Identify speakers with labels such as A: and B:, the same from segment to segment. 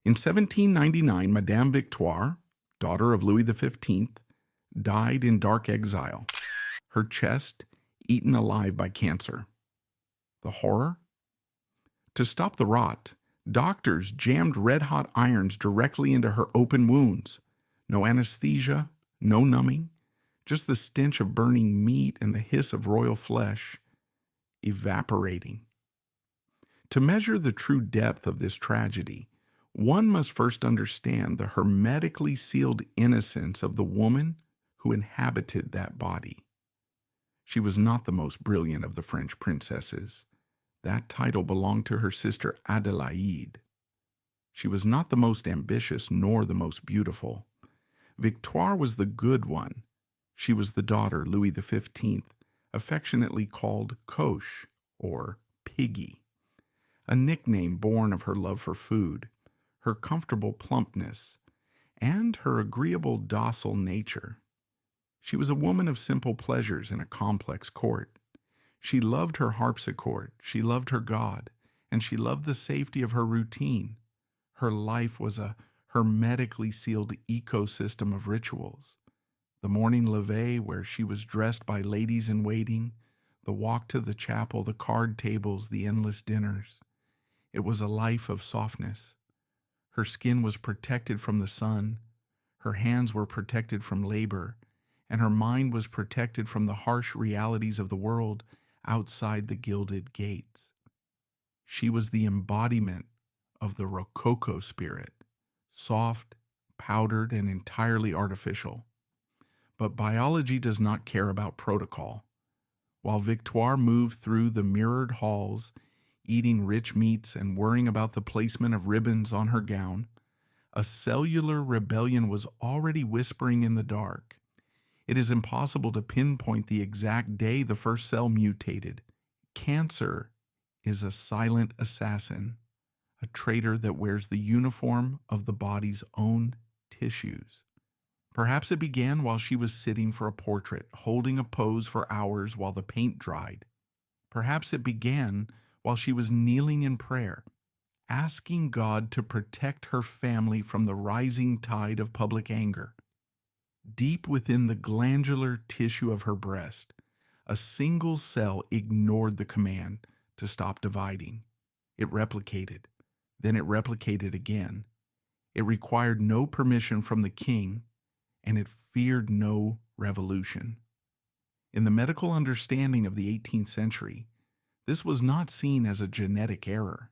A: In 1799, Madame Victoire, daughter of Louis XV, died in dark exile, her chest eaten alive by cancer. The horror? To stop the rot, doctors jammed red-hot irons directly into her open wounds. No anesthesia, no numbing, just the stench of burning meat and the hiss of royal flesh evaporating. To measure the true depth of this tragedy, one must first understand the hermetically sealed innocence of the woman who inhabited that body. She was not the most brilliant of the French princesses. That title belonged to her sister Adélaïde. She was not the most ambitious nor the most beautiful. Victoire was the good one. She was the daughter, Louis XV, affectionately called Coche, or Piggy, a nickname born of her love for food, her comfortable plumpness, and her agreeable docile nature. She was a woman of simple pleasures in a complex court. She loved her harpsichord, she loved her God, and she loved the safety of her routine. Her life was a hermetically sealed ecosystem of rituals. The morning levee where she was dressed by ladies in waiting, the walk to the chapel, the card tables, the endless dinners. It was a life of softness. Her skin was protected from the sun, her hands were protected from labor, and her mind was protected from the harsh realities of the world outside the gilded gates. She was the embodiment of the Rococo spirit, soft, powdered, and entirely artificial. But biology does not care about protocol. While Victoire moved through the mirrored halls, eating rich meats and worrying about the placement of ribbons on her gown, a cellular rebellion was already whispering in the dark. It is impossible to pinpoint the exact day the first cell mutated. Cancer is a silent assassin, a traitor that wears the uniform of the body's own tissues. Perhaps it began while she was sitting for a portrait, holding a pose for hours while the paint dried. Perhaps it began while she was kneeling in prayer, asking God to protect her family from the rising tide of public anger. Deep within the glandular tissue of her breast, a single cell ignored the command to stop dividing. It replicated. Then it replicated again. It required no permission from the king, and it feared no revolution. In the medical understanding of the 18th century, this was not seen as a genetic error.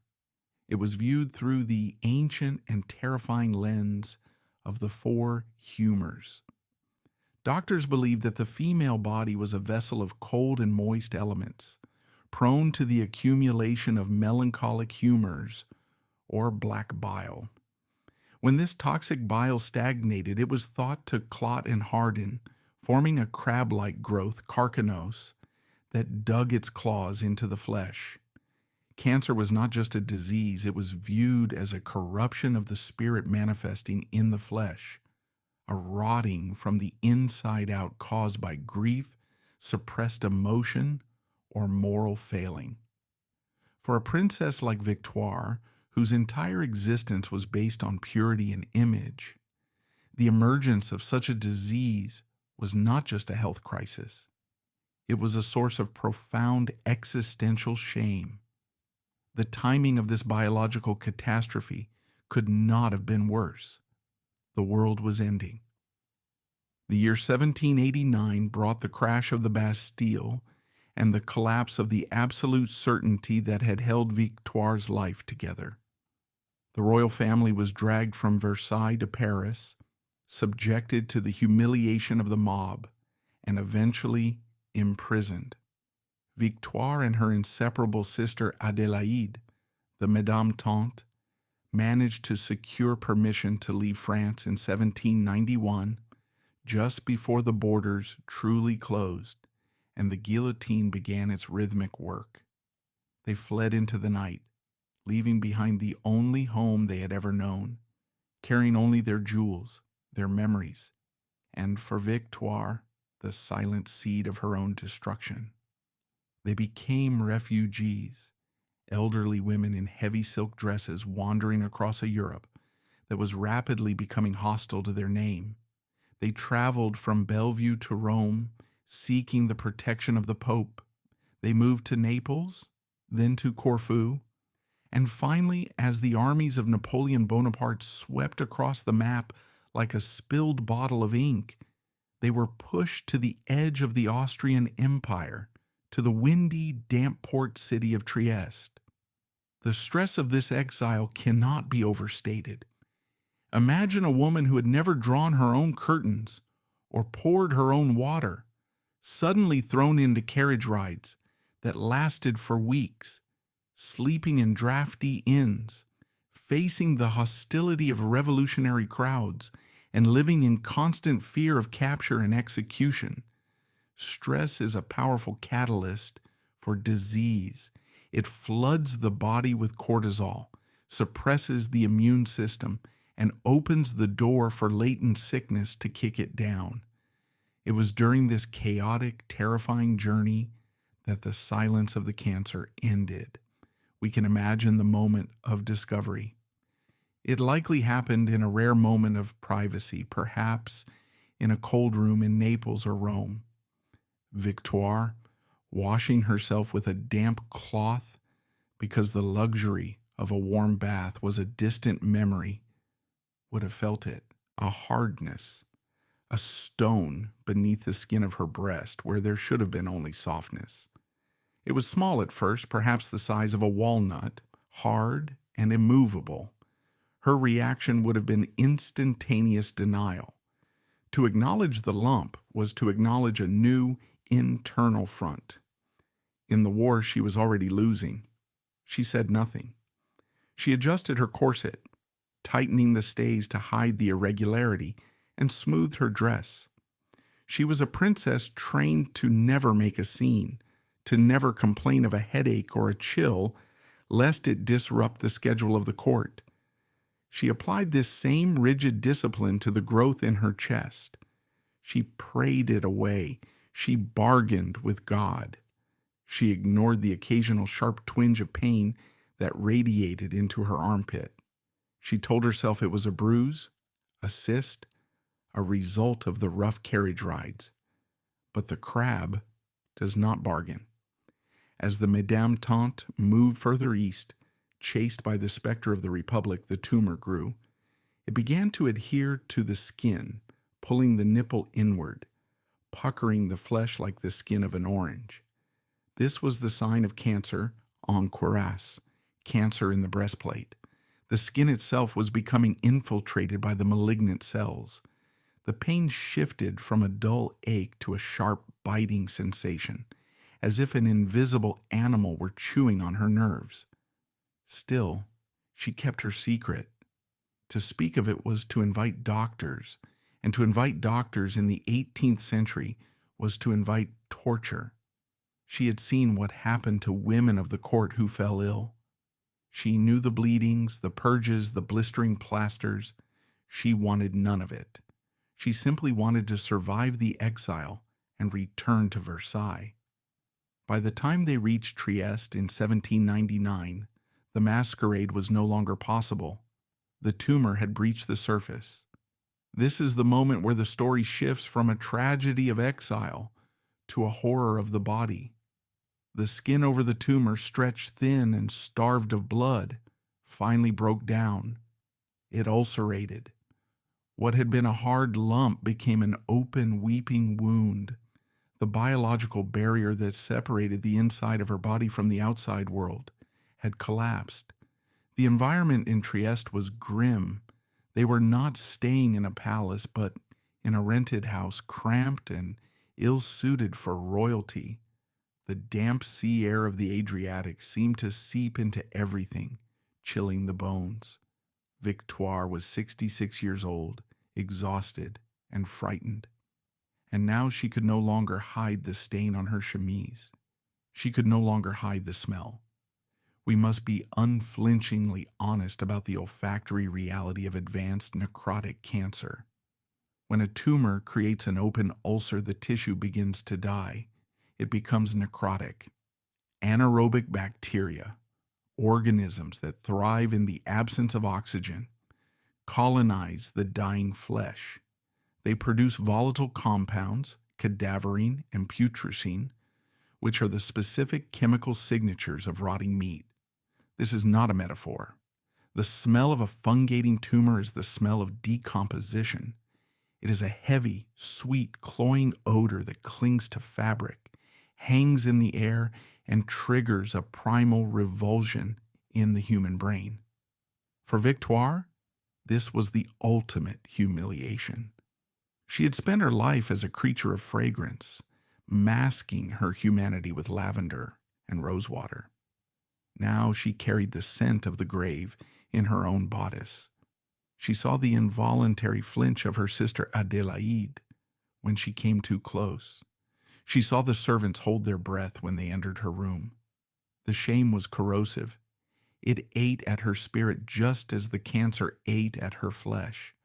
A: It was viewed through the ancient and terrifying lens of the four humors. Doctors believed that the female body was a vessel of cold and moist elements, prone to the accumulation of melancholic humors or black bile. When this toxic bile stagnated, it was thought to clot and harden, forming a crab-like growth, carcinose, that dug its claws into the flesh. Cancer was not just a disease, it was viewed as a corruption of the spirit manifesting in the flesh, a rotting from the inside out caused by grief, suppressed emotion, or moral failing. For a princess like Victoire, whose entire existence was based on purity and image, the emergence of such a disease was not just a health crisis. It was a source of profound existential shame. The timing of this biological catastrophe could not have been worse. The world was ending. The year 1789 brought the crash of the Bastille and the collapse of the absolute certainty that had held Victoire's life together. The royal family was dragged from Versailles to Paris, subjected to the humiliation of the mob, and eventually imprisoned. Victoire and her inseparable sister Adélaïde, the Madame Tante, managed to secure permission to leave France in 1791, just before the borders truly closed and the guillotine began its rhythmic work. They fled into the night, leaving behind the only home they had ever known, carrying only their jewels, their memories, and for Victoire, the silent seed of her own destruction. They became refugees, elderly women in heavy silk dresses wandering across a Europe, that was rapidly becoming hostile to their name. They traveled from Bellevue to Rome, seeking the protection of the Pope. They moved to Naples, then to Corfu, and finally, as the armies of Napoleon Bonaparte swept across the map like a spilled bottle of ink, they were pushed to the edge of the Austrian Empire, to the windy, damp port city of Trieste. The stress of this exile cannot be overstated. Imagine a woman who had never drawn her own curtains or poured her own water, suddenly thrown into carriage rides that lasted for weeks, sleeping in drafty inns, facing the hostility of revolutionary crowds, and living in constant fear of capture and execution. Stress is a powerful catalyst for disease. It floods the body with cortisol, suppresses the immune system, and opens the door for latent sickness to kick it down. It was during this chaotic, terrifying journey that the silence of the cancer ended. We can imagine the moment of discovery. It likely happened in a rare moment of privacy, perhaps in a cold room in Naples or Rome. Victoire, washing herself with a damp cloth because the luxury of a warm bath was a distant memory, would have felt it, a hardness, a stone beneath the skin of her breast where there should have been only softness. It was small at first, perhaps the size of a walnut, hard and immovable. Her reaction would have been instantaneous denial. To acknowledge the lump was to acknowledge a new internal front. In the war, she was already losing. She said nothing. She adjusted her corset, tightening the stays to hide the irregularity, and smoothed her dress. She was a princess trained to never make a scene, to never complain of a headache or a chill, lest it disrupt the schedule of the court. She applied this same rigid discipline to the growth in her chest. She prayed it away. She bargained with God. She ignored the occasional sharp twinge of pain that radiated into her armpit. She told herself it was a bruise, a cyst, a result of the rough carriage rides. But the crab does not bargain. As the Madame Tante moved further east, chased by the specter of the Republic, the tumor grew. It began to adhere to the skin, pulling the nipple inward, puckering the flesh like the skin of an orange. This was the sign of cancer en cuirasse, cancer in the breastplate. The skin itself was becoming infiltrated by the malignant cells. The pain shifted from a dull ache to a sharp, biting sensation, as if an invisible animal were chewing on her nerves. Still, she kept her secret. To speak of it was to invite doctors, and to invite doctors in the 18th century was to invite torture. She had seen what happened to women of the court who fell ill. She knew the bleedings, the purges, the blistering plasters. She wanted none of it. She simply wanted to survive the exile and return to Versailles. By the time they reached Trieste in 1799, the masquerade was no longer possible. The tumor had breached the surface. This is the moment where the story shifts from a tragedy of exile to a horror of the body. The skin over the tumor, stretched thin and starved of blood, finally broke down. It ulcerated. What had been a hard lump became an open, weeping wound. The biological barrier that separated the inside of her body from the outside world had collapsed. The environment in Trieste was grim. They were not staying in a palace, but in a rented house, cramped and ill-suited for royalty. The damp sea air of the Adriatic seemed to seep into everything, chilling the bones. Victoire was 66 years old, exhausted and frightened. And now she could no longer hide the stain on her chemise. She could no longer hide the smell. We must be unflinchingly honest about the olfactory reality of advanced necrotic cancer. When a tumor creates an open ulcer, the tissue begins to die. It becomes necrotic. Anaerobic bacteria, organisms that thrive in the absence of oxygen, colonize the dying flesh. They produce volatile compounds, cadaverine and putrescine, which are the specific chemical signatures of rotting meat. This is not a metaphor. The smell of a fungating tumor is the smell of decomposition. It is a heavy, sweet, cloying odor that clings to fabric, hangs in the air, and triggers a primal revulsion in the human brain. For Victoire, this was the ultimate humiliation. She had spent her life as a creature of fragrance, masking her humanity with lavender and rosewater. Now she carried the scent of the grave in her own bodice. She saw the involuntary flinch of her sister Adélaïde when she came too close. She saw the servants hold their breath when they entered her room. The shame was corrosive. It ate at her spirit just as the cancer ate at her flesh.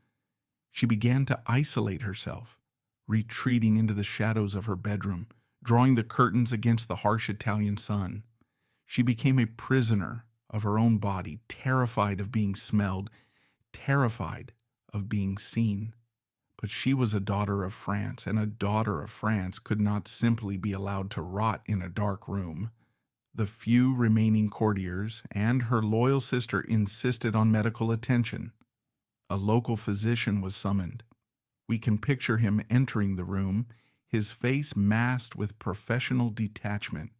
A: She began to isolate herself, retreating into the shadows of her bedroom, drawing the curtains against the harsh Italian sun. She became a prisoner of her own body, terrified of being smelled, terrified of being seen. But she was a daughter of France, and a daughter of France could not simply be allowed to rot in a dark room. The few remaining courtiers and her loyal sister insisted on medical attention. A local physician was summoned. We can picture him entering the room, his face masked with professional detachment,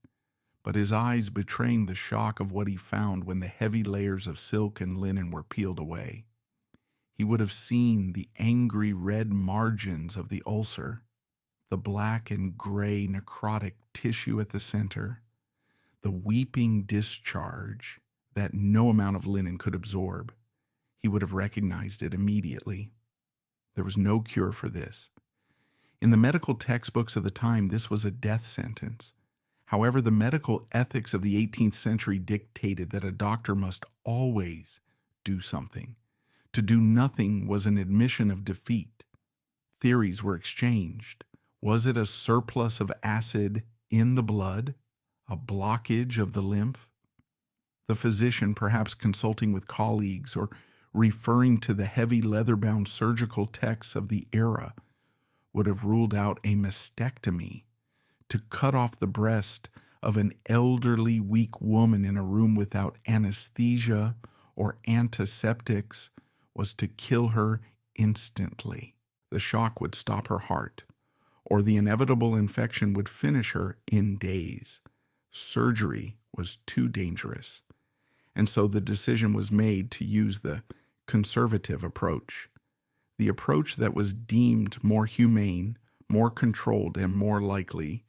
A: but his eyes betraying the shock of what he found when the heavy layers of silk and linen were peeled away. He would have seen the angry red margins of the ulcer, the black and gray necrotic tissue at the center, the weeping discharge that no amount of linen could absorb. He would have recognized it immediately. There was no cure for this. In the medical textbooks of the time, this was a death sentence. However, the medical ethics of the 18th century dictated that a doctor must always do something. To do nothing was an admission of defeat. Theories were exchanged. Was it a surplus of acid in the blood? A blockage of the lymph? The physician, perhaps consulting with colleagues or referring to the heavy leather-bound surgical texts of the era, would have ruled out a mastectomy to cut off the breast of an elderly, weak woman in a room without anesthesia or antiseptics was to kill her instantly. The shock would stop her heart, or the inevitable infection would finish her in days. Surgery was too dangerous, and so the decision was made to use the conservative approach, the approach that was deemed more humane, more controlled, and more likely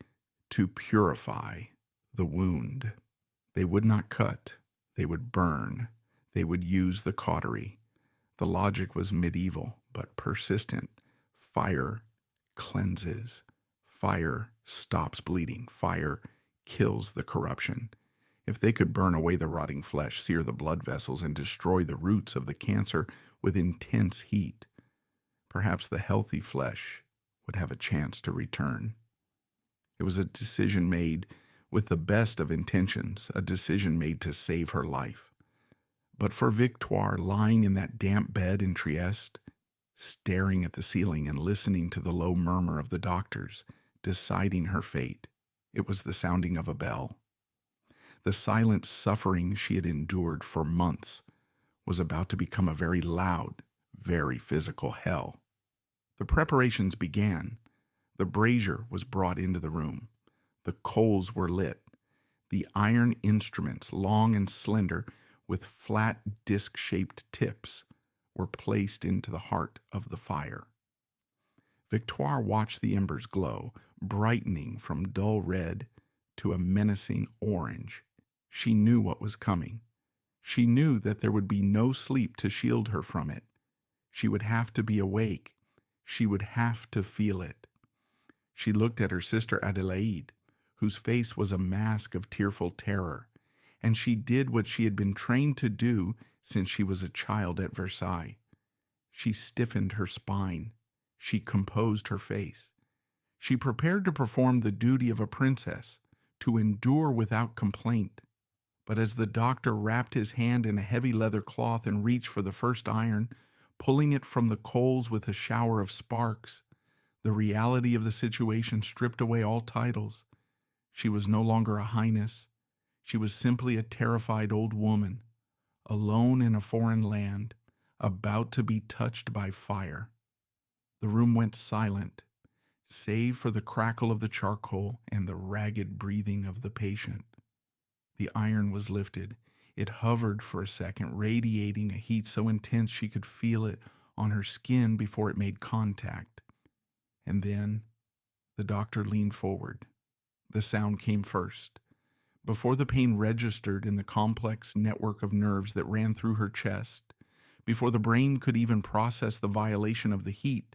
A: to purify the wound. They would not cut, they would burn, they would use the cautery. The logic was medieval, but persistent. Fire cleanses. Fire stops bleeding. Fire kills the corruption. If they could burn away the rotting flesh, sear the blood vessels, and destroy the roots of the cancer with intense heat, perhaps the healthy flesh would have a chance to return. It was a decision made with the best of intentions, a decision made to save her life. But for Victoire, lying in that damp bed in Trieste, staring at the ceiling and listening to the low murmur of the doctors, deciding her fate, it was the sounding of a bell. The silent suffering she had endured for months was about to become a very loud, very physical hell. The preparations began. The brazier was brought into the room. The coals were lit. The iron instruments, long and slender, with flat disc-shaped tips, were placed into the heart of the fire. Victoire watched the embers glow, brightening from dull red to a menacing orange. She knew what was coming. She knew that there would be no sleep to shield her from it. She would have to be awake. She would have to feel it. She looked at her sister Adélaïde, whose face was a mask of tearful terror, and she did what she had been trained to do since she was a child at Versailles. She stiffened her spine. She composed her face. She prepared to perform the duty of a princess, to endure without complaint. But as the doctor wrapped his hand in a heavy leather cloth and reached for the first iron, pulling it from the coals with a shower of sparks. The reality of the situation stripped away all titles. She was no longer a highness. She was simply a terrified old woman, alone in a foreign land, about to be touched by fire. The room went silent, save for the crackle of the charcoal and the ragged breathing of the patient. The iron was lifted. It hovered for a second, radiating a heat so intense she could feel it on her skin before it made contact. And then the doctor leaned forward. The sound came first. Before the pain registered in the complex network of nerves that ran through her chest, before the brain could even process the violation of the heat,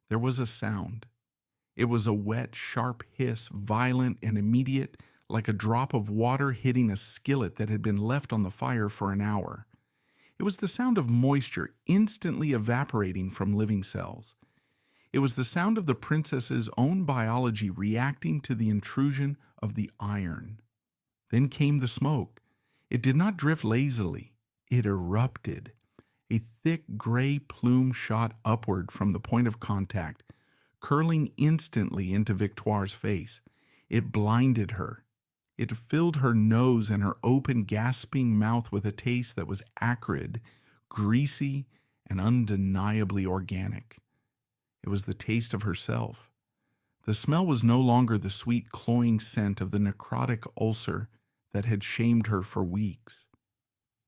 A: there was a sound. It was a wet, sharp hiss, violent and immediate, like a drop of water hitting a skillet that had been left on the fire for an hour. It was the sound of moisture instantly evaporating from living cells. It was the sound of the princess's own biology reacting to the intrusion of the iron. Then came the smoke. It did not drift lazily. It erupted. A thick gray plume shot upward from the point of contact, curling instantly into Victoire's face. It blinded her. It filled her nose and her open, gasping mouth with a taste that was acrid, greasy, and undeniably organic. It was the taste of herself. The smell was no longer the sweet, cloying scent of the necrotic ulcer that had shamed her for weeks.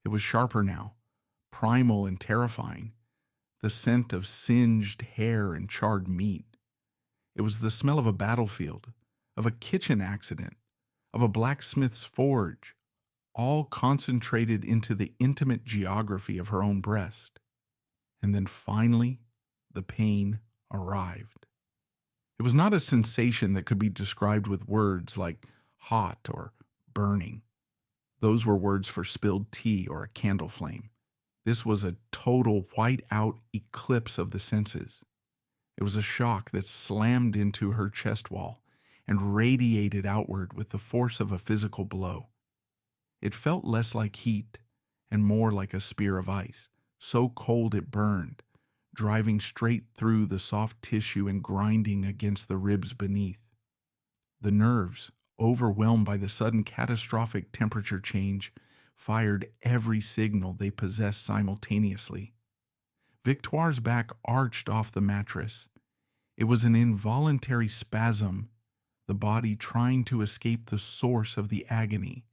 A: It was sharper now, primal and terrifying, the scent of singed hair and charred meat. It was the smell of a battlefield, of a kitchen accident, of a blacksmith's forge, all concentrated into the intimate geography of her own breast. And then finally, the pain arrived. It was not a sensation that could be described with words like hot or burning. Those were words for spilled tea or a candle flame. This was a total white-out eclipse of the senses. It was a shock that slammed into her chest wall and radiated outward with the force of a physical blow. It felt less like heat and more like a spear of ice, so cold it burned, driving straight through the soft tissue and grinding against the ribs beneath. The nerves, overwhelmed by the sudden catastrophic temperature change, fired every signal they possessed simultaneously. Victoire's back arched off the mattress. It was an involuntary spasm, the body trying to escape the source of the agony,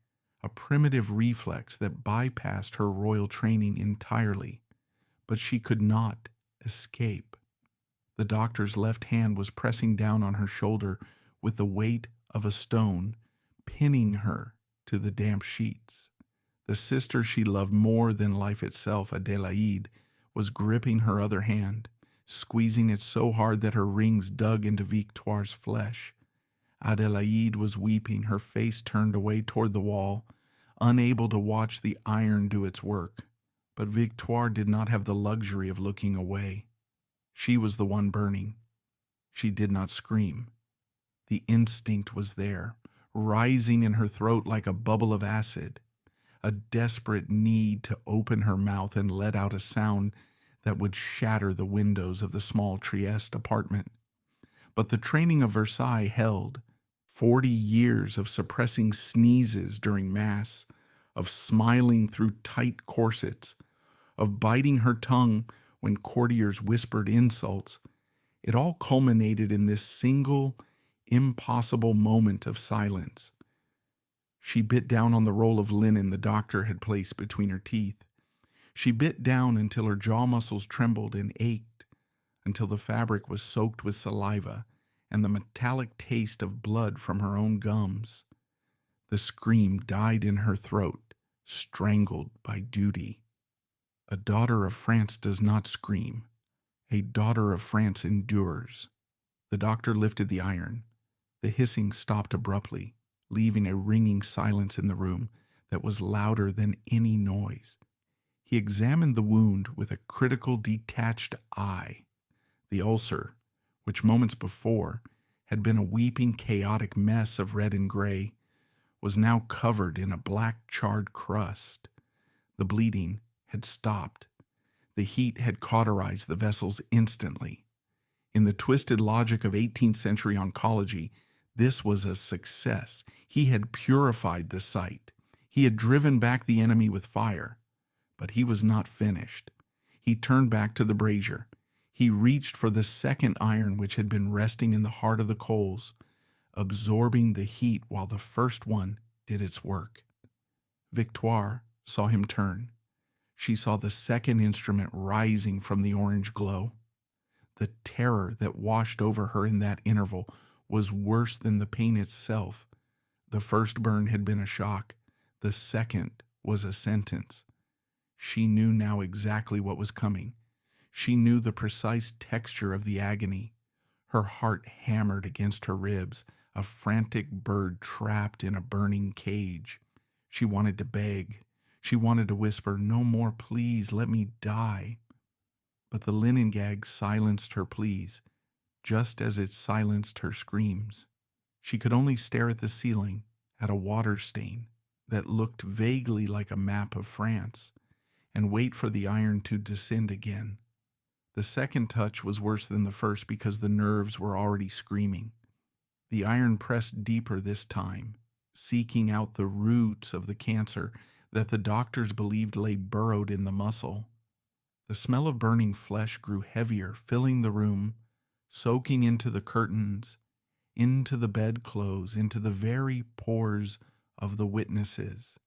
A: a primitive reflex that bypassed her royal training entirely. But she could not escape. The doctor's left hand was pressing down on her shoulder with the weight of a stone, pinning her to the damp sheets. The sister she loved more than life itself, Adélaïde, was gripping her other hand, squeezing it so hard that her rings dug into Victoire's flesh. Adélaïde was weeping, her face turned away toward the wall, unable to watch the iron do its work. But Victoire did not have the luxury of looking away. She was the one burning. She did not scream. The instinct was there, rising in her throat like a bubble of acid, a desperate need to open her mouth and let out a sound that would shatter the windows of the small Trieste apartment. But the training of Versailles held. 40 years of suppressing sneezes during Mass, of smiling through tight corsets, of biting her tongue when courtiers whispered insults. It all culminated in this single, impossible moment of silence. She bit down on the roll of linen the doctor had placed between her teeth. She bit down until her jaw muscles trembled and ached, until the fabric was soaked with saliva and the metallic taste of blood from her own gums. The scream died in her throat, strangled by duty. A daughter of France does not scream. A daughter of France endures. The doctor lifted the iron. The hissing stopped abruptly, leaving a ringing silence in the room that was louder than any noise. He examined the wound with a critical, detached eye. The ulcer, which moments before had been a weeping, chaotic mess of red and gray, was now covered in a black, charred crust. The bleeding had stopped. The heat had cauterized the vessels instantly. In the twisted logic of 18th century oncology, this was a success. He had purified the site. He had driven back the enemy with fire. But he was not finished. He turned back to the brazier. He reached for the second iron which had been resting in the heart of the coals, absorbing the heat while the first one did its work. Victoire saw him turn. She saw the second instrument rising from the orange glow. The terror that washed over her in that interval was worse than the pain itself. The first burn had been a shock. The second was a sentence. She knew now exactly what was coming. She knew the precise texture of the agony. Her heart hammered against her ribs, a frantic bird trapped in a burning cage. She wanted to beg. She wanted to whisper, "No more, please, let me die." But the linen gag silenced her pleas, just as it silenced her screams. She could only stare at the ceiling, at a water stain that looked vaguely like a map of France, and wait for the iron to descend again. The second touch was worse than the first because the nerves were already screaming. The iron pressed deeper this time, seeking out the roots of the cancer that the doctors believed lay burrowed in the muscle. The smell of burning flesh grew heavier, filling the room, soaking into the curtains, into the bedclothes, into the very pores of the witnesses.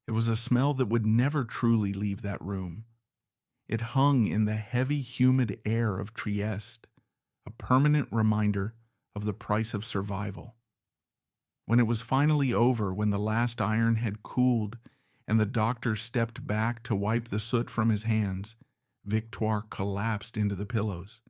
A: It was a smell that would never truly leave that room. It hung in the heavy, humid air of Trieste, a permanent reminder of the price of survival. When it was finally over, when the last iron had cooled and the doctor stepped back to wipe the soot from his hands, Victoire collapsed into the pillows.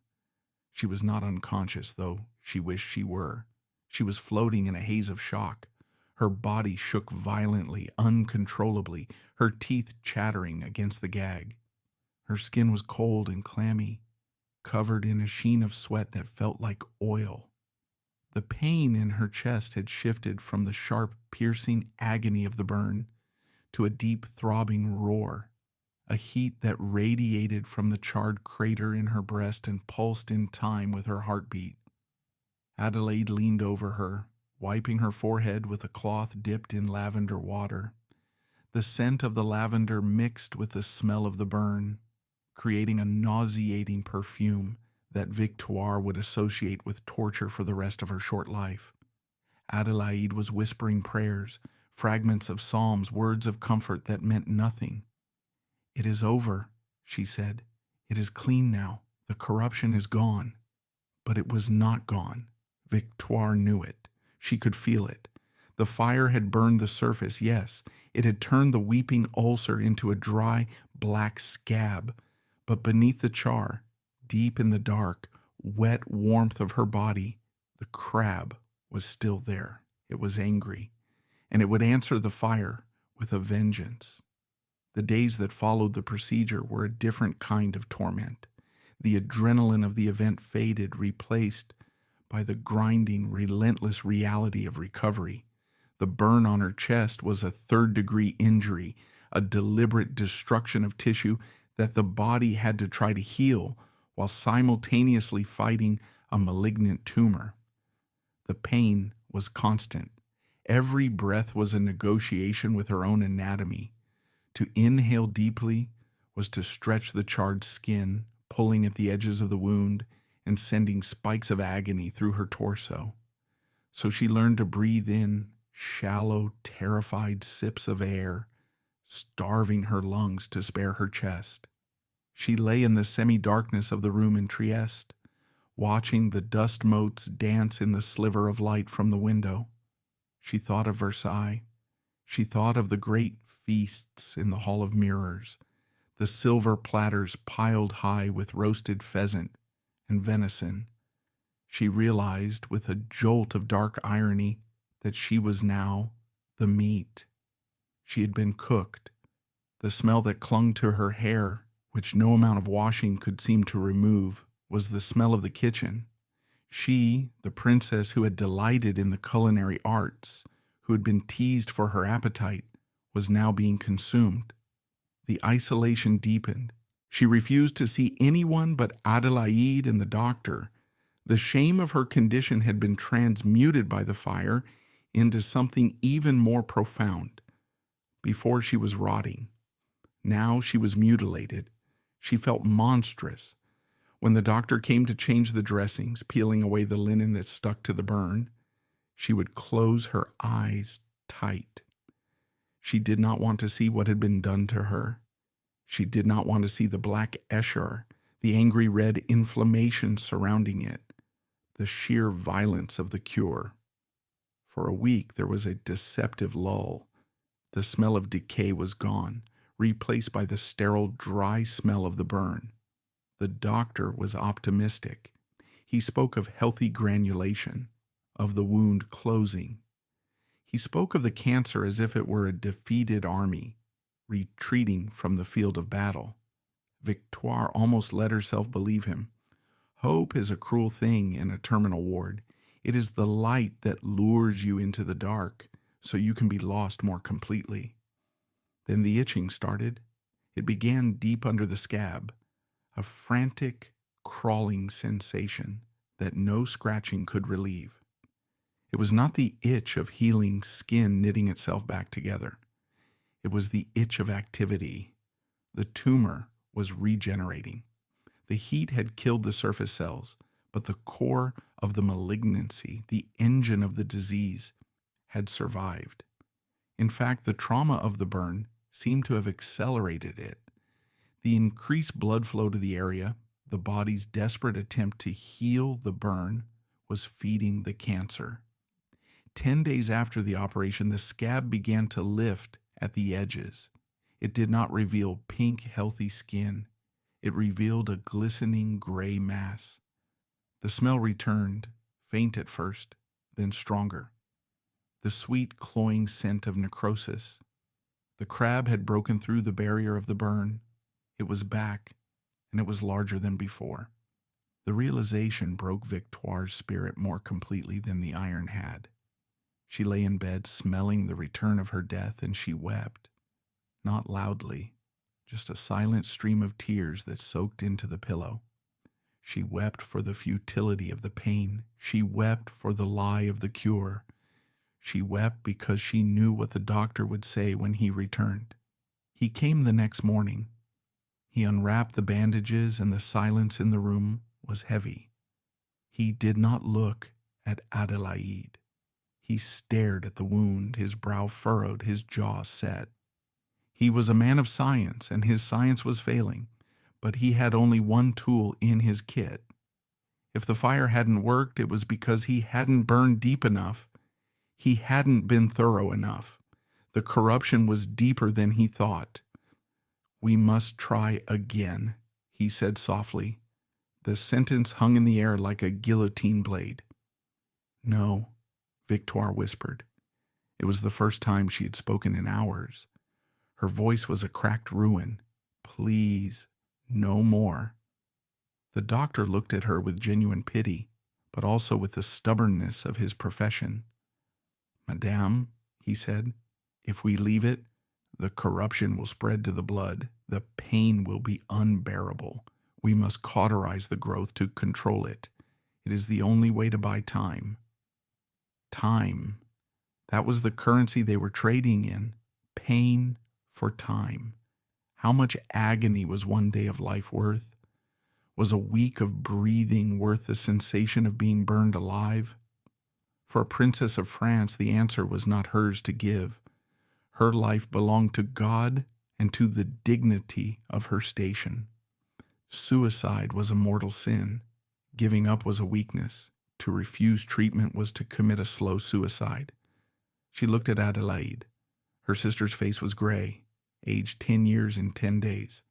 A: She was not unconscious, though she wished she were. She was floating in a haze of shock. Her body shook violently, uncontrollably, her teeth chattering against the gag. Her skin was cold and clammy, covered in a sheen of sweat that felt like oil. The pain in her chest had shifted from the sharp, piercing agony of the burn to a deep, throbbing roar, a heat that radiated from the charred crater in her breast and pulsed in time with her heartbeat. Adelaide leaned over her, wiping her forehead with a cloth dipped in lavender water. The scent of the lavender mixed with the smell of the burn, creating a nauseating perfume that Victoire would associate with torture for the rest of her short life. Adelaide was whispering prayers, fragments of psalms, words of comfort that meant nothing. "It is over," she said. "It is clean now. The corruption is gone." But it was not gone. Victoire knew it. She could feel it. The fire had burned the surface, yes. It had turned the weeping ulcer into a dry, black scab. But beneath the char, deep in the dark, wet warmth of her body, the crab was still there. It was angry, and it would answer the fire with a vengeance. The days that followed the procedure were a different kind of torment. The adrenaline of the event faded, replaced by the grinding, relentless reality of recovery. The burn on her chest was a third-degree injury, a deliberate destruction of tissue that the body had to try to heal while simultaneously fighting a malignant tumor. The pain was constant. Every breath was a negotiation with her own anatomy. To inhale deeply was to stretch the charred skin, pulling at the edges of the wound and sending spikes of agony through her torso. So she learned to breathe in shallow, terrified sips of air, starving her lungs to spare her chest. She lay in the semi-darkness of the room in Trieste, watching the dust motes dance in the sliver of light from the window. She thought of Versailles. She thought of the great feasts in the Hall of Mirrors, the silver platters piled high with roasted pheasant and venison. She realized with a jolt of dark irony that she was now the meat. She had been cooked. The smell that clung to her hair, which no amount of washing could seem to remove, was the smell of the kitchen. She, the princess who had delighted in the culinary arts, who had been teased for her appetite, was now being consumed. The isolation deepened. She refused to see anyone but Adelaide and the doctor. The shame of her condition had been transmuted by the fire into something even more profound. Before she was rotting. Now she was mutilated. She felt monstrous. When the doctor came to change the dressings, peeling away the linen that stuck to the burn, she would close her eyes tight. She did not want to see what had been done to her. She did not want to see the black eschar, the angry red inflammation surrounding it, the sheer violence of the cure. For a week there was a deceptive lull. The smell of decay was gone, replaced by the sterile, dry smell of the burn. The doctor was optimistic. He spoke of healthy granulation, of the wound closing. He spoke of the cancer as if it were a defeated army, retreating from the field of battle. Victoire almost let herself believe him. Hope is a cruel thing in a terminal ward. It is the light that lures you into the dark, so you can be lost more completely. Then the itching started. It began deep under the scab, a frantic, crawling sensation that no scratching could relieve. It was not the itch of healing skin knitting itself back together. It was the itch of activity. The tumor was regenerating. The heat had killed the surface cells, but the core of the malignancy, the engine of the disease, had survived. In fact, the trauma of the burn seemed to have accelerated it. The increased blood flow to the area, the body's desperate attempt to heal the burn, was feeding the cancer. 10 days after the operation, the scab began to lift at the edges. It did not reveal pink, healthy skin. It revealed a glistening gray mass. The smell returned, faint at first, then stronger. The sweet, cloying scent of necrosis. The crab had broken through the barrier of the burn. It was back, and it was larger than before. The realization broke Victoire's spirit more completely than the iron had. She lay in bed, smelling the return of her death, and she wept. Not loudly, just a silent stream of tears that soaked into the pillow. She wept for the futility of the pain. She wept for the lie of the cure. She wept because she knew what the doctor would say when he returned. He came the next morning. He unwrapped the bandages, and the silence in the room was heavy. He did not look at Adelaide. He stared at the wound, his brow furrowed, his jaw set. He was a man of science, and his science was failing, but he had only one tool in his kit. If the fire hadn't worked, it was because he hadn't burned deep enough. He hadn't been thorough enough. The corruption was deeper than he thought. "We must try again," he said softly. The sentence hung in the air like a guillotine blade. "No," Victoire whispered. It was the first time she had spoken in hours. Her voice was a cracked ruin. "Please, no more." The doctor looked at her with genuine pity, but also with the stubbornness of his profession. "Madame," he said, "if we leave it, the corruption will spread to the blood. The pain will be unbearable. We must cauterize the growth to control it. It is the only way to buy time." Time. That was the currency they were trading in. Pain for time. How much agony was one day of life worth? Was a week of breathing worth the sensation of being burned alive? For a princess of France, the answer was not hers to give. Her life belonged to God and to the dignity of her station. Suicide was a mortal sin. Giving up was a weakness. To refuse treatment was to commit a slow suicide. She looked at Adelaide. Her sister's face was gray, aged 10 years in 10 days.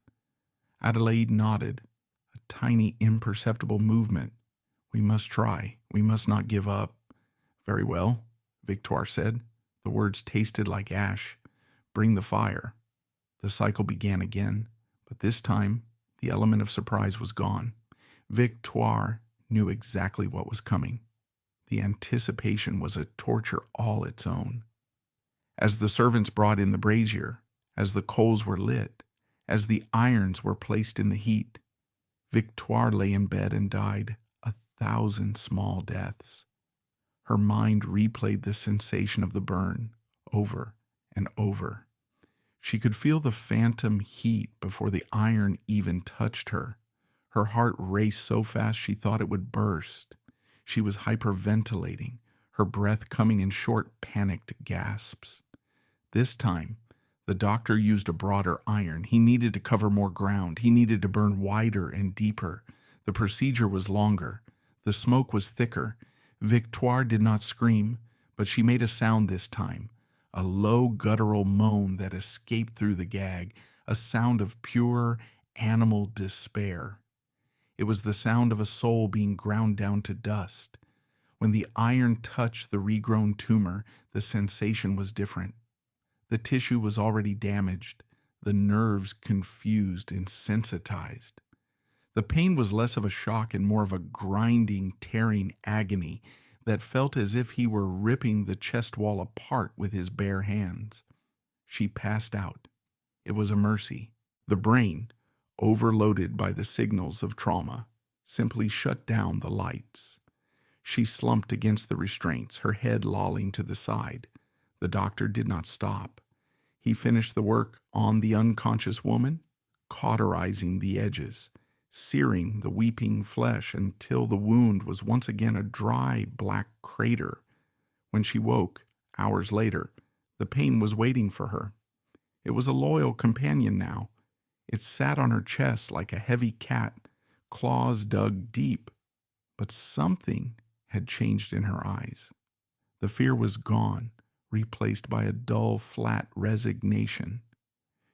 A: Adelaide nodded, a tiny, imperceptible movement. "We must try. We must not give up." "Very well," Victoire said. The words tasted like ash. "Bring the fire." The cycle began again, but this time the element of surprise was gone. Victoire knew exactly what was coming. The anticipation was a torture all its own. As the servants brought in the brazier, as the coals were lit, As the irons were placed in the heat, Victoire lay in bed and died 1,000 small deaths. Her mind replayed the sensation of the burn over and over. She could feel the phantom heat before the iron even touched her. Her heart raced so fast she thought it would burst. She was hyperventilating, her breath coming in short, panicked gasps. This time, the doctor used a broader iron. He needed to cover more ground. He needed to burn wider and deeper. The procedure was longer. The smoke was thicker. Victoire did not scream, but she made a sound this time, a low guttural moan that escaped through the gag, a sound of pure animal despair. It was the sound of a soul being ground down to dust. When the iron touched the regrown tumor, the sensation was different. The tissue was already damaged, the nerves confused and sensitized. The pain was less of a shock and more of a grinding, tearing agony that felt as if he were ripping the chest wall apart with his bare hands. She passed out. It was a mercy. The brain, overloaded by the signals of trauma, simply shut down the lights. She slumped against the restraints, her head lolling to the side. The doctor did not stop. He finished the work on the unconscious woman, cauterizing the edges, searing the weeping flesh until the wound was once again a dry black crater. When she woke, hours later, the pain was waiting for her. It was a loyal companion now. It sat on her chest like a heavy cat, claws dug deep. But something had changed in her eyes. The fear was gone, replaced by a dull, flat resignation.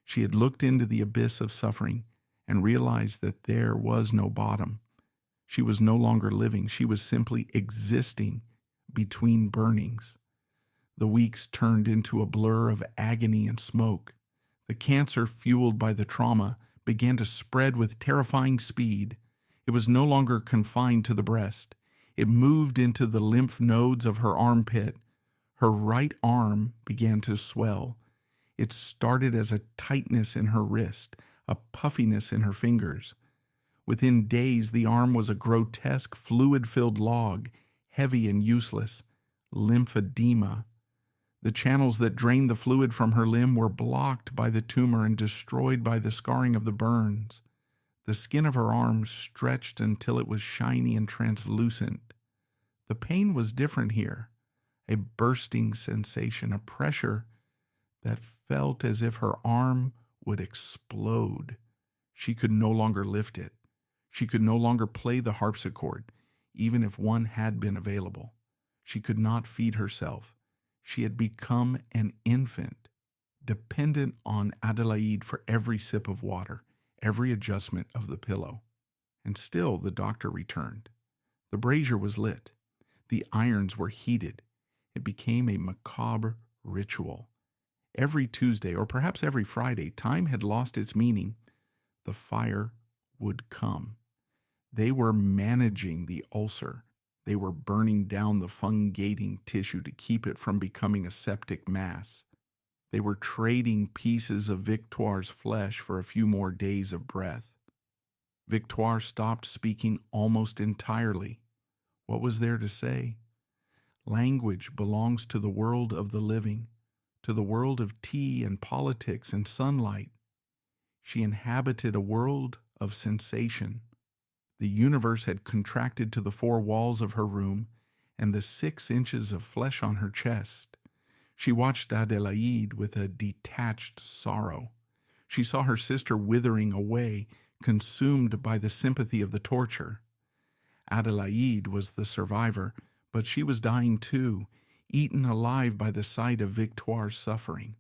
A: She had looked into the abyss of suffering and realized that there was no bottom. She was no longer living. She was simply existing between burnings. The weeks turned into a blur of agony and smoke. The cancer, fueled by the trauma, began to spread with terrifying speed. It was no longer confined to the breast. It moved into the lymph nodes of her armpit. Her right arm began to swell. It started as a tightness in her wrist, a puffiness in her fingers. Within days, the arm was a grotesque, fluid-filled log, heavy and useless. Lymphedema. The channels that drained the fluid from her limb were blocked by the tumor and destroyed by the scarring of the burns. The skin of her arm stretched until it was shiny and translucent. The pain was different here, a bursting sensation, a pressure that felt as if her arm would explode. She could no longer lift it. She could no longer play the harpsichord, even if one had been available. She could not feed herself. She had become an infant, dependent on Adelaide for every sip of water, every adjustment of the pillow. And still the doctor returned. The brazier was lit. The irons were heated. It became a macabre ritual. Every Tuesday, or perhaps every Friday, time had lost its meaning. The fire would come. They were managing the ulcer. They were burning down the fungating tissue to keep it from becoming a septic mass. They were trading pieces of Victoire's flesh for a few more days of breath. Victoire stopped speaking almost entirely. What was there to say? Language belongs to the world of the living, to the world of tea and politics and sunlight. She inhabited a world of sensation. The universe had contracted to the 4 walls of her room and the 6 inches of flesh on her chest. She watched Adelaide with a detached sorrow. She saw her sister withering away, consumed by the sympathy of the torture. Adelaide was the survivor, but she was dying too, eaten alive by the sight of Victoire's suffering.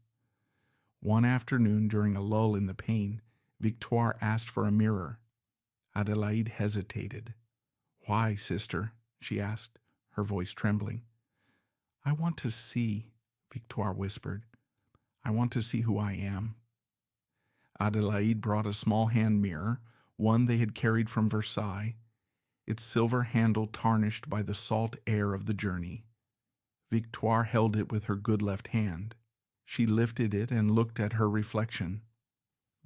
A: One afternoon, during a lull in the pain, Victoire asked for a mirror. Adelaide hesitated. "Why, sister?" she asked, her voice trembling. "I want to see," Victoire whispered. "I want to see who I am." Adelaide brought a small hand mirror, one they had carried from Versailles, its silver handle tarnished by the salt air of the journey. Victoire held it with her good left hand. She lifted it and looked at her reflection.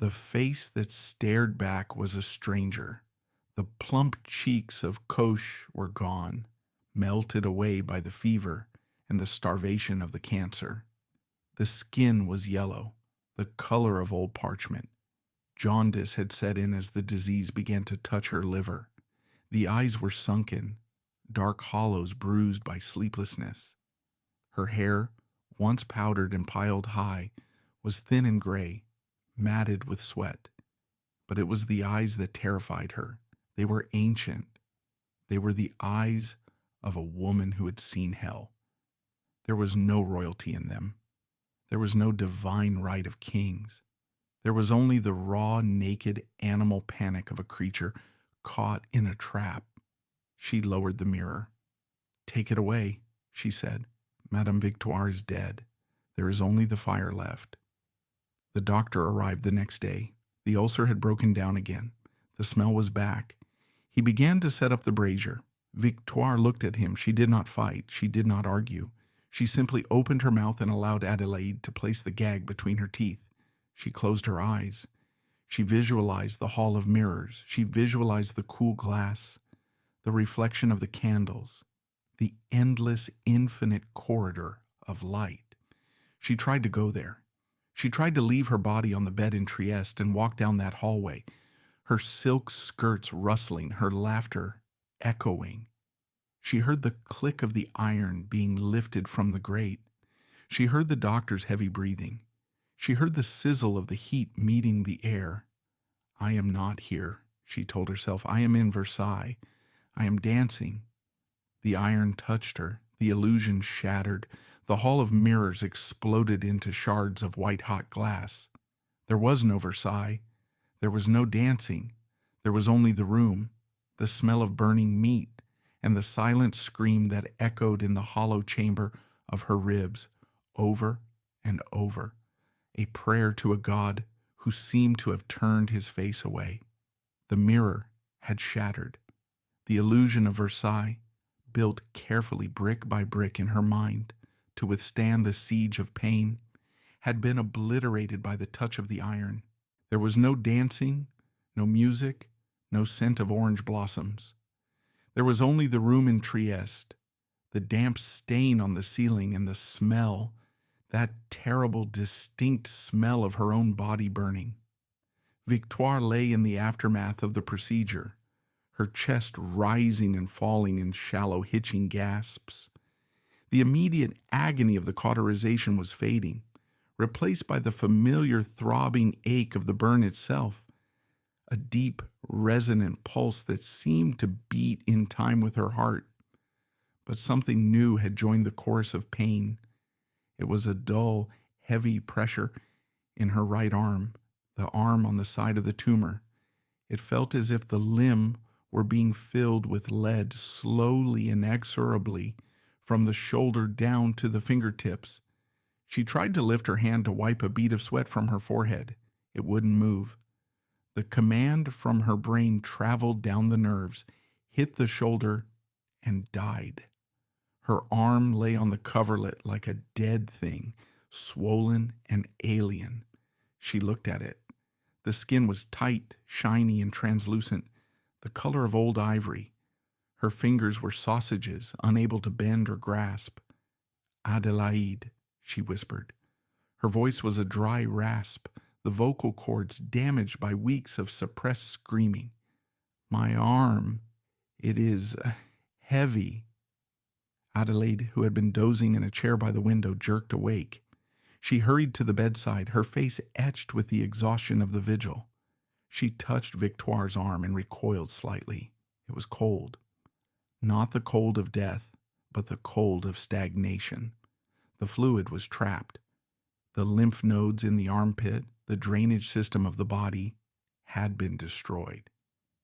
A: The face that stared back was a stranger. The plump cheeks of Kosh were gone, melted away by the fever and the starvation of the cancer. The skin was yellow, the color of old parchment. Jaundice had set in as the disease began to touch her liver. The eyes were sunken, dark hollows bruised by sleeplessness. Her hair, once powdered and piled high, was thin and gray, matted with sweat. But it was the eyes that terrified her. They were ancient. They were the eyes of a woman who had seen hell. There was no royalty in them. There was no divine right of kings. There was only the raw, naked animal panic of a creature caught in a trap. She lowered the mirror. "Take it away," she said. "Madame Victoire is dead. There is only the fire left." The doctor arrived the next day. The ulcer had broken down again. The smell was back. He began to set up the brazier. Victoire looked at him. She did not fight. She did not argue. She simply opened her mouth and allowed Adelaide to place the gag between her teeth. She closed her eyes. She visualized the hall of mirrors. She visualized the cool glass, the reflection of the candles, the endless, infinite corridor of light. She tried to go there. She tried to leave her body on the bed in Trieste and walk down that hallway, her silk skirts rustling, her laughter echoing. She heard the click of the iron being lifted from the grate. She heard the doctor's heavy breathing. She heard the sizzle of the heat meeting the air. "I am not here," she told herself. "I am in Versailles. I am dancing." The iron touched her. The illusion shattered. The hall of mirrors exploded into shards of white-hot glass. There was no Versailles. There was no dancing. There was only the room, the smell of burning meat, and the silent scream that echoed in the hollow chamber of her ribs, over and over, a prayer to a God who seemed to have turned his face away. The mirror had shattered. The illusion of Versailles, built carefully brick by brick in her mind to withstand the siege of pain, had been obliterated by the touch of the iron. There was no dancing, no music, no scent of orange blossoms. There was only the room in Trieste, the damp stain on the ceiling, and the smell, that terrible, distinct smell of her own body burning. Victoire lay in the aftermath of the procedure, her chest rising and falling in shallow, hitching gasps. The immediate agony of the cauterization was fading, replaced by the familiar throbbing ache of the burn itself, a deep, resonant pulse that seemed to beat in time with her heart. But something new had joined the chorus of pain. It was a dull, heavy pressure in her right arm, the arm on the side of the tumor. It felt as if the limb were being filled with lead slowly, inexorably, from the shoulder down to the fingertips. She tried to lift her hand to wipe a bead of sweat from her forehead. It wouldn't move. The command from her brain traveled down the nerves, hit the shoulder, and died. Her arm lay on the coverlet like a dead thing, swollen and alien. She looked at it. The skin was tight, shiny, and translucent, the color of old ivory. Her fingers were sausages, unable to bend or grasp. "Adelaide," she whispered. Her voice was a dry rasp, the vocal cords damaged by weeks of suppressed screaming. "My arm, it is heavy." Adelaide, who had been dozing in a chair by the window, jerked awake. She hurried to the bedside, her face etched with the exhaustion of the vigil. She touched Victoire's arm and recoiled slightly. It was cold. Not the cold of death, but the cold of stagnation. The fluid was trapped. The lymph nodes in the armpit, the drainage system of the body, had been destroyed,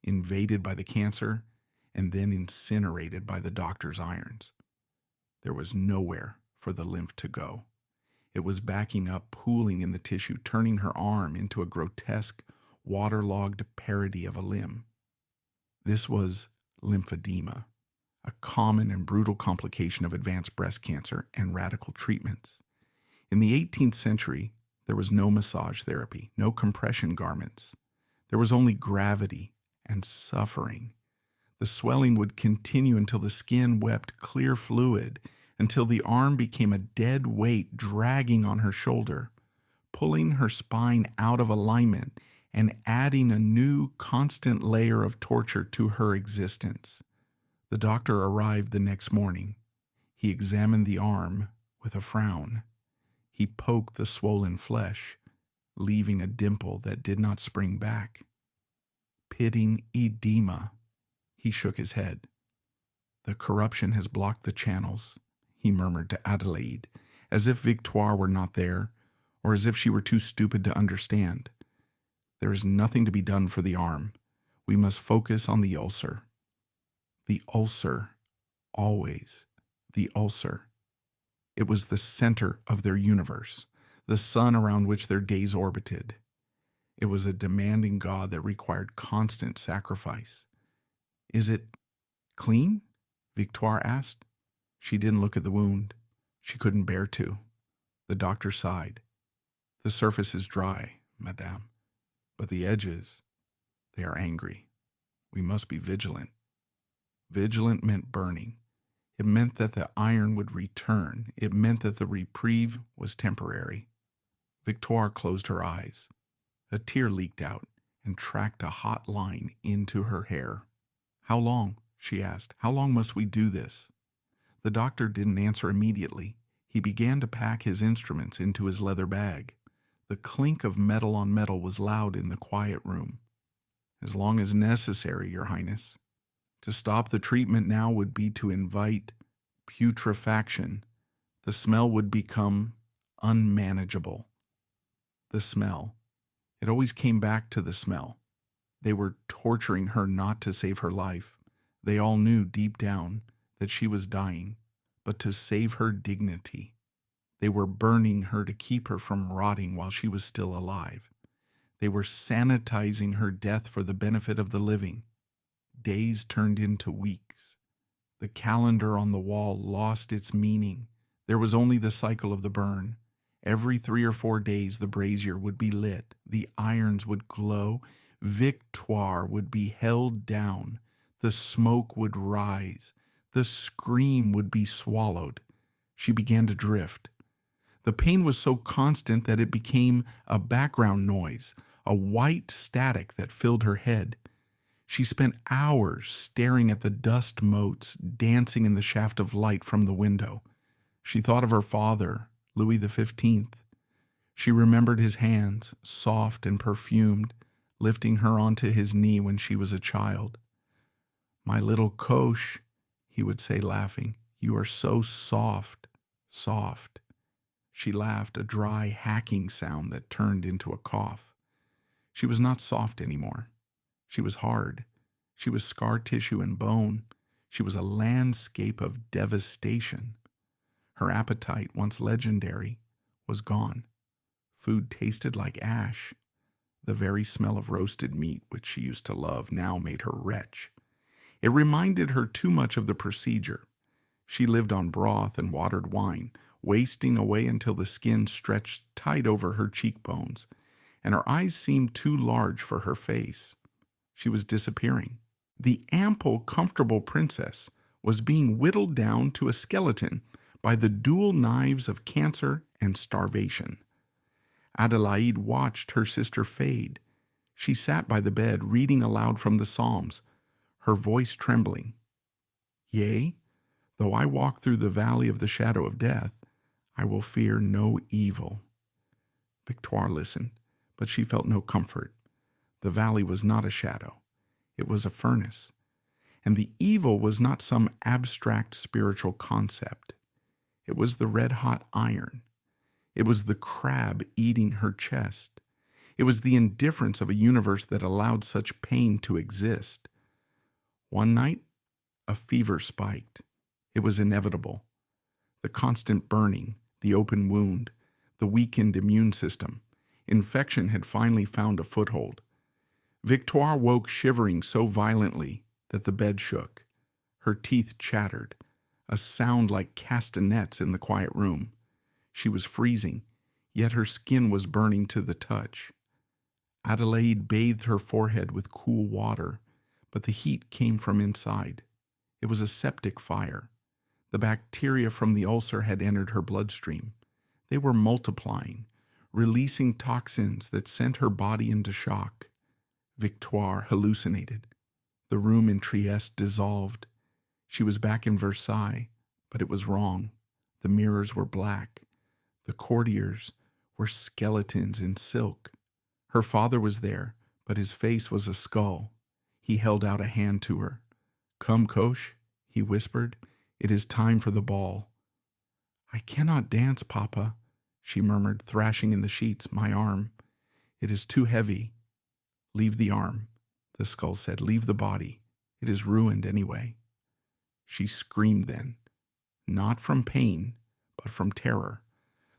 A: invaded by the cancer, and then incinerated by the doctor's irons. There was nowhere for the lymph to go. It was backing up, pooling in the tissue, turning her arm into a grotesque, waterlogged parody of a limb. This was lymphedema, a common and brutal complication of advanced breast cancer and radical treatments. In the 18th century, There was no massage therapy, no compression garments. There was only gravity and suffering. The swelling would continue until the skin wept clear fluid, until the arm became a dead weight dragging on her shoulder, pulling her spine out of alignment and adding a new constant layer of torture to her existence. The doctor arrived the next morning. He examined the arm with a frown. He poked the swollen flesh, leaving a dimple that did not spring back. Pitting edema. He shook his head. The corruption has blocked the channels, he murmured to Adelaide, as if Victoire were not there, or as if she were too stupid to understand. There is nothing to be done for the arm. We must focus on the ulcer. The ulcer. Always the ulcer. It was the center of their universe, the sun around which their days orbited. It was a demanding god that required constant sacrifice. Is it clean? Victoire asked. She didn't look at the wound. She couldn't bear to. The doctor sighed. The surface is dry, madame, but the edges, they are angry. We must be vigilant. Vigilant meant burning. It meant that the iron would return. It meant that the reprieve was temporary. Victoire closed her eyes. A tear leaked out and tracked a hot line into her hair. How long? She asked. How long must we do this? The doctor didn't answer immediately. He began to pack his instruments into his leather bag. The clink of metal on metal was loud in the quiet room. As long as necessary, Your Highness. To stop the treatment now would be to invite putrefaction. The smell would become unmanageable. The smell. It always came back to the smell. They were torturing her not to save her life. They all knew deep down that she was dying, but to save her dignity. They were burning her to keep her from rotting while she was still alive. They were sanitizing her death for the benefit of the living. Days turned into weeks. The calendar on the wall lost its meaning. There was only the cycle of the burn. Every 3 or 4 days the brazier would be lit, the irons would glow, Victoire would be held down, the smoke would rise, the scream would be swallowed. She began to drift. The pain was so constant that it became a background noise, a white static that filled her head. She spent hours staring at the dust motes dancing in the shaft of light from the window. She thought of her father, Louis XV. She remembered his hands, soft and perfumed, lifting her onto his knee when she was a child. "My little Coche," he would say, laughing, "you are so soft, soft." She laughed, a dry, hacking sound that turned into a cough. She was not soft anymore. She was hard. She was scar tissue and bone. She was a landscape of devastation. Her appetite, once legendary, was gone. Food tasted like ash. The very smell of roasted meat, which she used to love, now made her retch. It reminded her too much of the procedure. She lived on broth and watered wine, wasting away until the skin stretched tight over her cheekbones, and her eyes seemed too large for her face. She was disappearing. The ample, comfortable princess was being whittled down to a skeleton by the dual knives of cancer and starvation. Adelaide watched her sister fade. She sat by the bed, reading aloud from the Psalms, her voice trembling. "Yea, though I walk through the valley of the shadow of death, I will fear no evil." Victoire listened, but she felt no comfort. The valley was not a shadow. It was a furnace. And the evil was not some abstract spiritual concept. It was the red-hot iron. It was the crab eating her chest. It was the indifference of a universe that allowed such pain to exist. One night, a fever spiked. It was inevitable. The constant burning, the open wound, the weakened immune system. Infection had finally found a foothold. Victoire woke shivering so violently that the bed shook. Her teeth chattered, a sound like castanets in the quiet room. She was freezing, yet her skin was burning to the touch. Adelaide bathed her forehead with cool water, but the heat came from inside. It was a septic fire. The bacteria from the ulcer had entered her bloodstream. They were multiplying, releasing toxins that sent her body into shock. Victoire hallucinated. The room in Trieste dissolved. She was back in Versailles, but it was wrong. The mirrors were black. The courtiers were skeletons in silk. Her father was there, but his face was a skull. He held out a hand to her. "Come, Coche," he whispered. "It is time for the ball." "I cannot dance, Papa," she murmured, thrashing in the sheets. "My arm. It is too heavy." "Leave the arm," the skull said. "Leave the body. It is ruined anyway." She screamed then, not from pain, but from terror.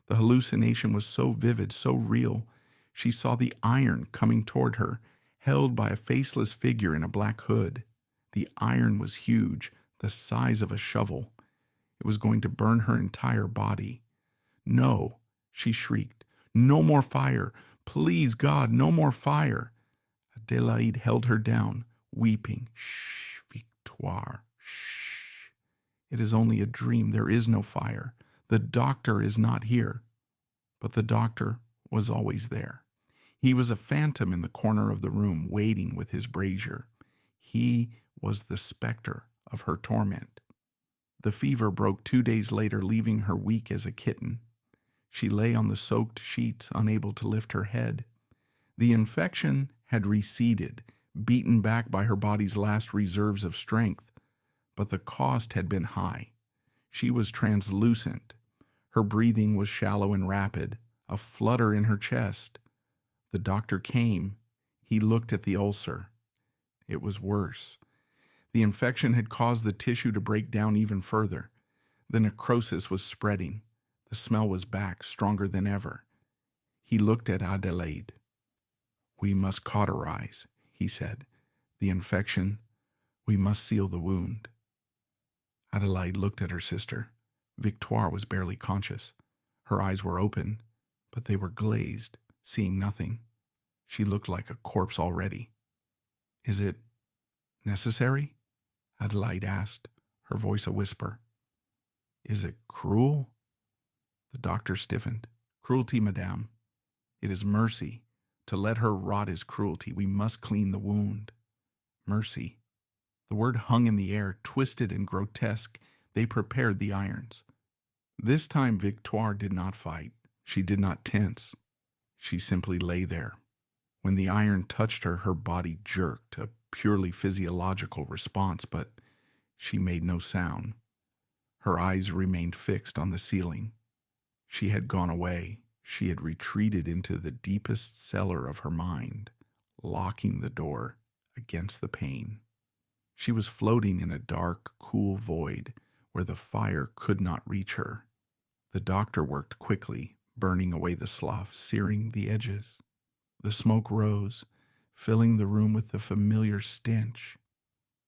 A: The hallucination was so vivid, so real. She saw the iron coming toward her, held by a faceless figure in a black hood. The iron was huge, the size of a shovel. It was going to burn her entire body. "No," she shrieked. "No more fire. Please, God, no more fire." Adelaide held her down, weeping. "Shh, Victoire, shh. It is only a dream. There is no fire. The doctor is not here." But the doctor was always there. He was a phantom in the corner of the room, waiting with his brazier. He was the specter of her torment. The fever broke 2 days later, leaving her weak as a kitten. She lay on the soaked sheets, unable to lift her head. The infection had receded, beaten back by her body's last reserves of strength, but the cost had been high. She was translucent. Her breathing was shallow and rapid, a flutter in her chest. The doctor came. He looked at the ulcer. It was worse. The infection had caused the tissue to break down even further. The necrosis was spreading. The smell was back, stronger than ever. He looked at Adelaide. "We must cauterize," he said. "The infection, we must seal the wound." Adelaide looked at her sister. Victoire was barely conscious. Her eyes were open, but they were glazed, seeing nothing. She looked like a corpse already. "Is it necessary?" Adelaide asked, her voice a whisper. "Is it cruel?" The doctor stiffened. "Cruelty, madame. It is mercy. To let her rot is cruelty. We must clean the wound." Mercy. The word hung in the air, twisted and grotesque. They prepared the irons. This time Victoire did not fight. She did not tense. She simply lay there. When the iron touched her, her body jerked, a purely physiological response, but she made no sound. Her eyes remained fixed on the ceiling. She had gone away. She had retreated into the deepest cellar of her mind, locking the door against the pain. She was floating in a dark, cool void where the fire could not reach her. The doctor worked quickly, burning away the slough, searing the edges. The smoke rose, filling the room with the familiar stench.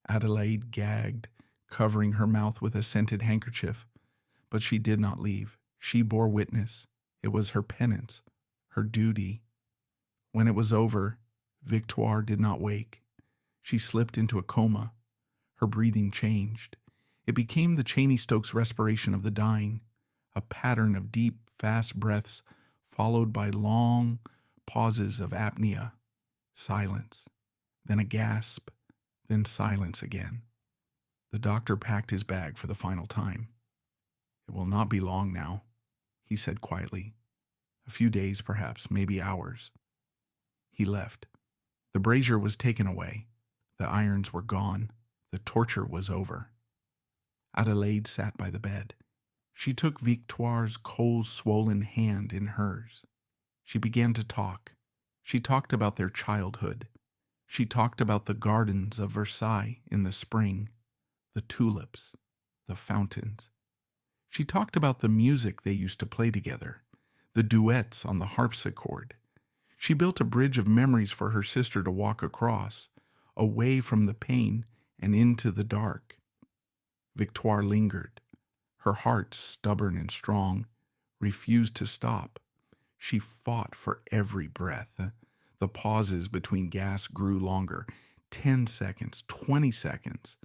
A: Adelaide gagged, covering her mouth with a scented handkerchief, but she did not leave. She bore witness. It was her penance, her duty. When it was over, Victoire did not wake. She slipped into a coma. Her breathing changed. It became the Cheney-Stokes respiration of the dying, a pattern of deep, fast breaths followed by long pauses of apnea, silence, then a gasp, then silence again. The doctor packed his bag for the final time. "It will not be long now," he said quietly. "A few days, perhaps, maybe hours." He left. The brazier was taken away. The irons were gone. The torture was over. Adelaide sat by the bed. She took Victoire's cold, swollen hand in hers. She began to talk. She talked about their childhood. She talked about the gardens of Versailles in the spring, the tulips, the fountains. She talked about the music they used to play together, the duets on the harpsichord. She built a bridge of memories for her sister to walk across, away from the pain and into the dark. Victoire lingered. Her heart, stubborn and strong, refused to stop. She fought for every breath. The pauses between gasps grew longer. 10 seconds, 20 seconds.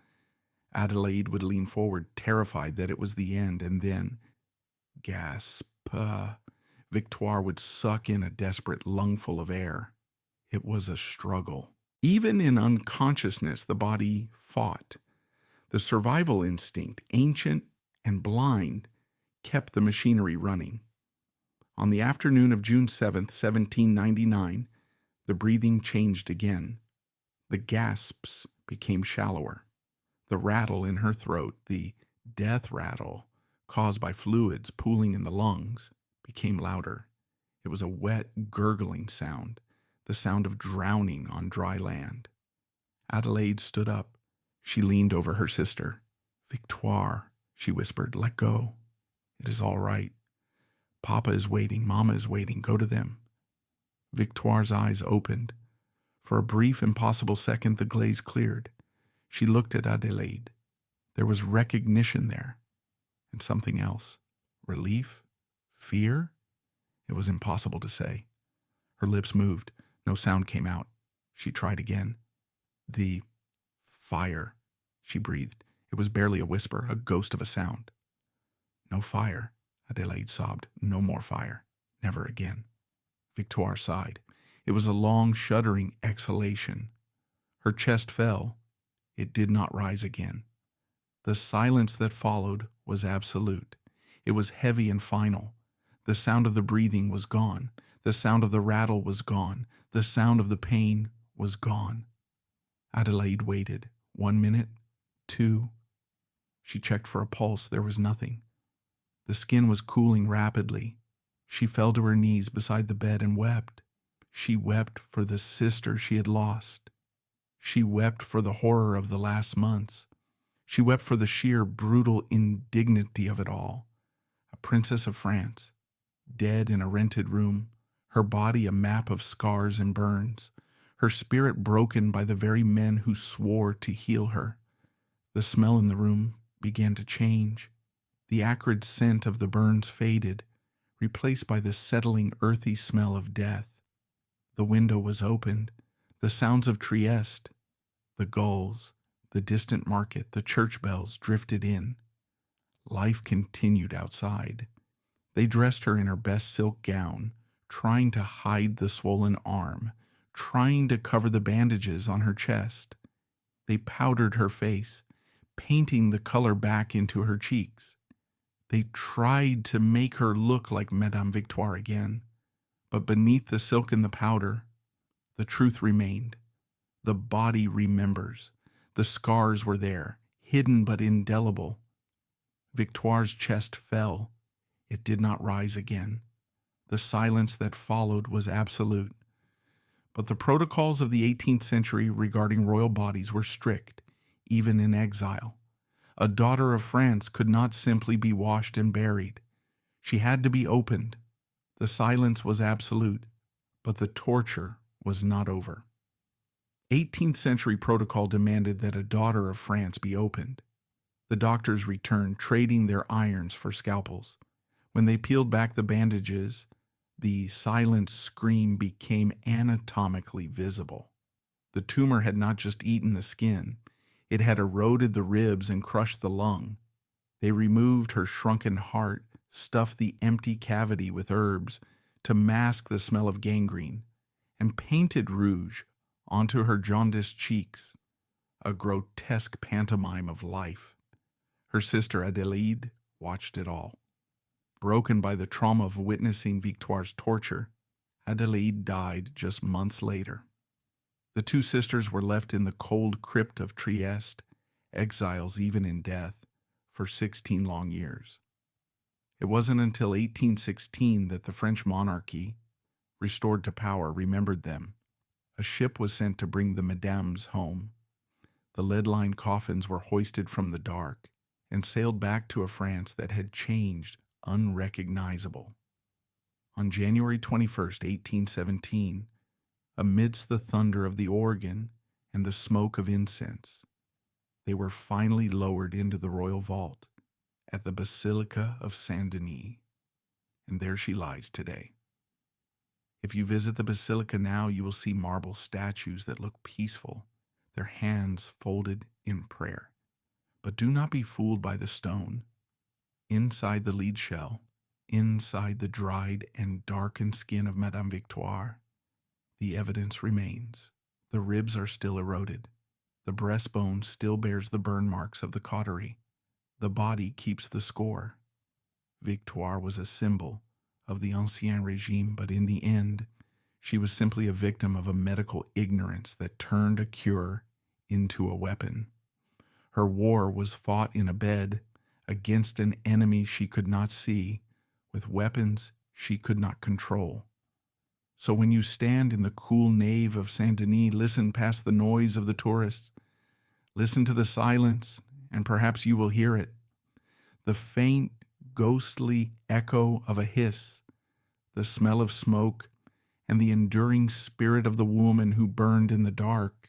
A: Adelaide would lean forward, terrified that it was the end, and then, gasp. Victoire would suck in a desperate lungful of air. It was a struggle. Even in unconsciousness, the body fought. The survival instinct, ancient and blind, kept the machinery running. On the afternoon of June 7th, 1799, the breathing changed again. The gasps became shallower. The rattle in her throat, the death rattle caused by fluids pooling in the lungs, became louder. It was a wet, gurgling sound, the sound of drowning on dry land. Adelaide stood up. She leaned over her sister. "Victoire," she whispered, "let go. It is all right. Papa is waiting. Mama is waiting. Go to them." Victoire's eyes opened. For a brief, impossible second, the glaze cleared. She looked at Adelaide. There was recognition there, and something else. Relief? Fear? It was impossible to say. Her lips moved. No sound came out. She tried again. "The fire," she breathed. It was barely a whisper, a ghost of a sound. "No fire," Adelaide sobbed. "No more fire. Never again." Victoire sighed. It was a long, shuddering exhalation. Her chest fell. It did not rise again. The silence that followed was absolute. It was heavy and final. The sound of the breathing was gone. The sound of the rattle was gone. The sound of the pain was gone. Adelaide waited. 1 minute, 2. She checked for a pulse. There was nothing. The skin was cooling rapidly. She fell to her knees beside the bed and wept. She wept for the sister she had lost. She wept for the horror of the last months. She wept for the sheer, brutal indignity of it all. A princess of France, dead in a rented room, her body a map of scars and burns, her spirit broken by the very men who swore to heal her. The smell in the room began to change. The acrid scent of the burns faded, replaced by the settling, earthy smell of death. The window was opened. The sounds of Trieste, the gulls, the distant market, the church bells drifted in. Life continued outside. They dressed her in her best silk gown, trying to hide the swollen arm, trying to cover the bandages on her chest. They powdered her face, painting the color back into her cheeks. They tried to make her look like Madame Victoire again. But beneath the silk and the powder, the truth remained. The body remembers. The scars were there, hidden but indelible. Victoire's chest fell. It did not rise again. The silence that followed was absolute. But the protocols of the 18th century regarding royal bodies were strict, even in exile. A daughter of France could not simply be washed and buried. She had to be opened. The silence was absolute, but the torture was not over. 18th century protocol demanded that a daughter of France be opened. The doctors returned, trading their irons for scalpels. When they peeled back the bandages, the silent scream became anatomically visible. The tumor had not just eaten the skin, it had eroded the ribs and crushed the lung. They removed her shrunken heart, stuffed the empty cavity with herbs to mask the smell of gangrene, and painted rouge onto her jaundiced cheeks, a grotesque pantomime of life. Her sister Adelaide watched it all. Broken by the trauma of witnessing Victoire's torture, Adelaide died just months later. The two sisters were left in the cold crypt of Trieste, exiles even in death, for 16 long years. It wasn't until 1816 that the French monarchy, restored to power, remembered them. A ship was sent to bring the Madames home. The lead-lined coffins were hoisted from the dark and sailed back to a France that had changed unrecognizable. On January 21st, 1817, amidst the thunder of the organ and the smoke of incense, they were finally lowered into the royal vault at the Basilica of Saint-Denis, and there she lies today. If you visit the basilica now, you will see marble statues that look peaceful, their hands folded in prayer. But do not be fooled by the stone. Inside the lead shell, inside the dried and darkened skin of Madame Victoire, the evidence remains. The ribs are still eroded. The breastbone still bears the burn marks of the cautery. The body keeps the score. Victoire was a symbol of the Ancien Regime, but in the end, she was simply a victim of a medical ignorance that turned a cure into a weapon. Her war was fought in a bed against an enemy she could not see, with weapons she could not control. So when you stand in the cool nave of Saint-Denis, listen past the noise of the tourists. Listen to the silence, and perhaps you will hear it. The faint, ghostly echo of a hiss, the smell of smoke, and the enduring spirit of the woman who burned in the dark.